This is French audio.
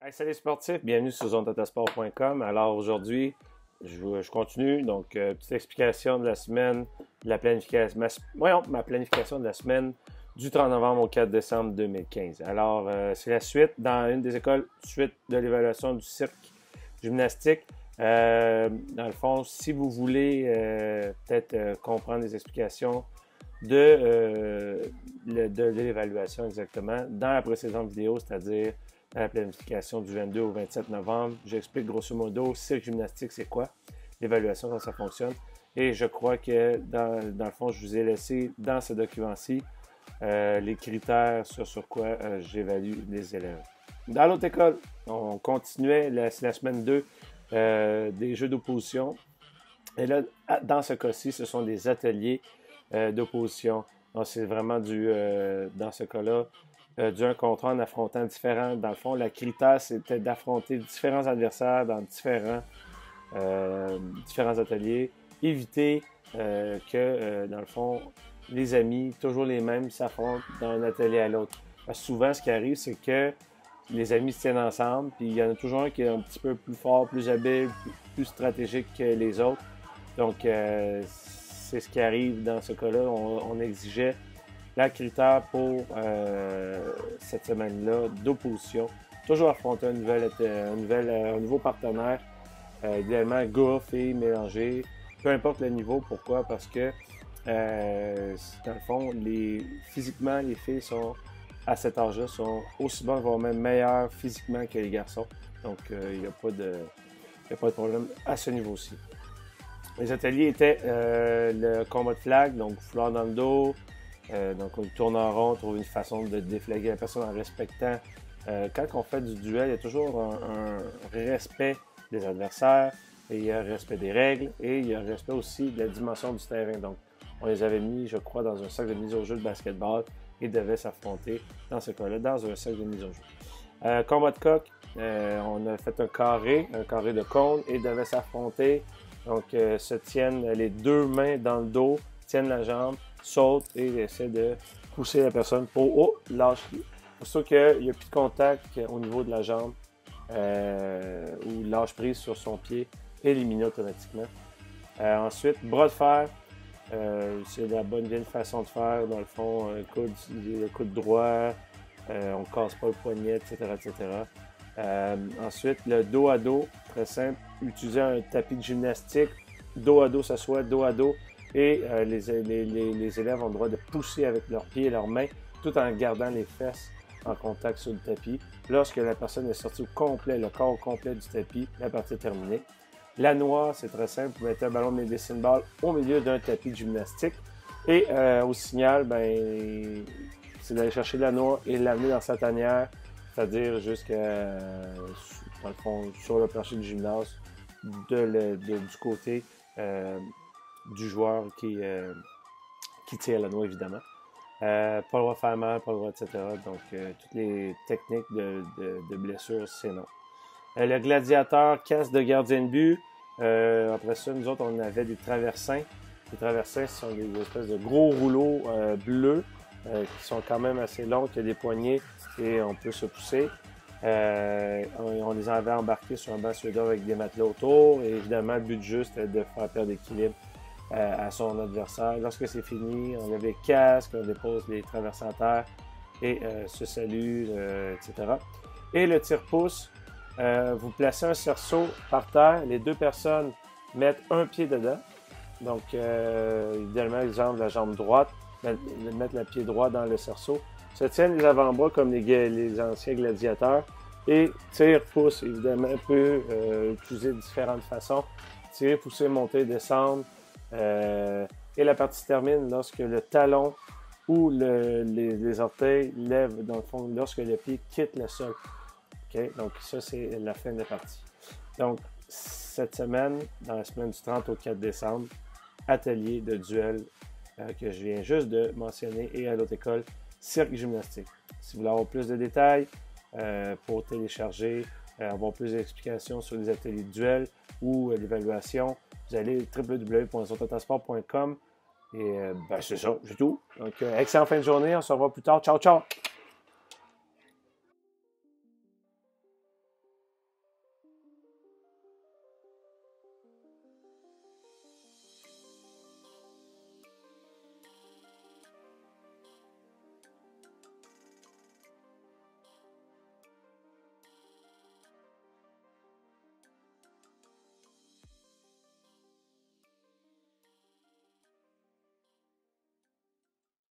Hey, salut sportifs, bienvenue sur zonetatasport.com. Alors aujourd'hui, je continue. Donc, petite explication de la semaine, de la planification, ma planification de la semaine du 30 novembre au 4 décembre 2015. Alors, c'est la suite dans une des écoles, suite de l'évaluation du cirque gymnastique. Dans le fond, si vous voulez peut-être comprendre les explications de l'évaluation exactement, dans la précédente vidéo, c'est-à-dire dans la planification du 22 au 27 novembre, j'explique grosso modo cirque gymnastique, c'est quoi, l'évaluation, comment ça fonctionne. Et je crois que dans le fond, je vous ai laissé dans ce document-ci les critères sur quoi j'évalue les élèves. Dans l'autre école, on continuait, c'est la semaine 2 des jeux d'opposition. Et là, dans ce cas-ci, ce sont des ateliers d'opposition. Donc, c'est vraiment dans ce cas-là, du 1 contre 1 en affrontant différents. Dans le fond, le critère, c'était d'affronter différents adversaires dans différents ateliers. Éviter que, dans le fond, les amis, toujours les mêmes, s'affrontent d'un atelier à l'autre. Parce que souvent, ce qui arrive, c'est que les amis se tiennent ensemble, puis il y en a toujours un qui est un petit peu plus fort, plus habile, plus stratégique que les autres. Donc, c'est ce qui arrive dans ce cas-là. On exigeait le critère pour cette semaine-là d'opposition. Toujours affronter un nouveau partenaire, idéalement gars, filles, mélangés, peu importe le niveau. Pourquoi? Parce que, dans le fond, physiquement, les filles sont, à cet âge-là, sont aussi bonnes, voire même meilleures physiquement que les garçons. Donc, il n'y a pas de problème à ce niveau-ci. Les ateliers étaient le combat de flag, donc foulard dans le dos. Donc, on tourne en rond, on trouve une façon de déflaguer la personne en respectant. Quand on fait du duel, il y a toujours un respect des adversaires, et il y a un respect des règles, et il y a un respect aussi de la dimension du terrain. Donc, on les avait mis, je crois, dans un sac de mise au jeu de basketball et devaient s'affronter, dans ce cas-là, dans un sac de mise au jeu. Combat de coq, on a fait un carré de cône, et devaient s'affronter. Donc, se tiennent les deux mains dans le dos, tiennent la jambe, sautent et essaient de pousser la personne pour lâcher. Pour ça qu'il n'y a plus de contact au niveau de la jambe ou lâche prise sur son pied, éliminé automatiquement. Ensuite, bras de fer, c'est la bonne vieille façon de faire. Dans le fond, le coude droit, on ne casse pas le poignet, etc. Ensuite, le dos à dos, très simple. Utiliser un tapis de gymnastique, dos à dos, s'assoit, dos à dos. Et les élèves ont le droit de pousser avec leurs pieds et leurs mains, tout en gardant les fesses en contact sur le tapis. Lorsque la personne est sortie au complet, le corps au complet du tapis, la partie est terminée. La noix, c'est très simple. Vous mettez un ballon de médecine ball au milieu d'un tapis de gymnastique. Et au signal, c'est d'aller chercher la noix et l'amener dans sa tanière, c'est-à-dire jusqu'à, dans le fond, sur le plancher du gymnase, du côté du joueur qui tire la noix, évidemment. Pas le droit de faire mal, pas le droit, etc. Donc, toutes les techniques de blessure, c'est non. Le gladiateur, casse de gardien de but. Après ça, nous autres, on avait des traversins. Les traversins, ce sont des espèces de gros rouleaux bleus qui sont quand même assez longs, qui ont des poignées et on peut se pousser. On les avait embarqués sur un banc suédois avec des matelas autour. Et évidemment, le but du jeu, c'était de faire perdre l'équilibre à son adversaire. Lorsque c'est fini, on avait casque, on dépose les traversins à terre et se salue, etc. Et le tire-pouce, vous placez un cerceau par terre, les deux personnes mettent un pied dedans. Donc, idéalement, exemple, la jambe droite, mettre le pied droit dans le cerceau, se tiennent les avant-bras comme les anciens gladiateurs et tire-pouce, évidemment, peut utiliser de différentes façons. Tirer, pousser, monter, descendre. Et la partie se termine lorsque le talon ou les orteils lèvent, dans le fond, lorsque le pied quitte le sol. Okay? Donc, ça, c'est la fin de la partie. Donc, cette semaine, dans la semaine du 30 au 4 décembre, atelier de duel que je viens juste de mentionner et à l'autre école, cirque gymnastique. Si vous voulez avoir plus de détails pour télécharger, avoir plus d'explications sur les ateliers de duel ou l'évaluation, vous allez www.zonetatasport.com et c'est ça, c'est tout. Donc, excellente fin de journée, on se revoit plus tard. Ciao, ciao!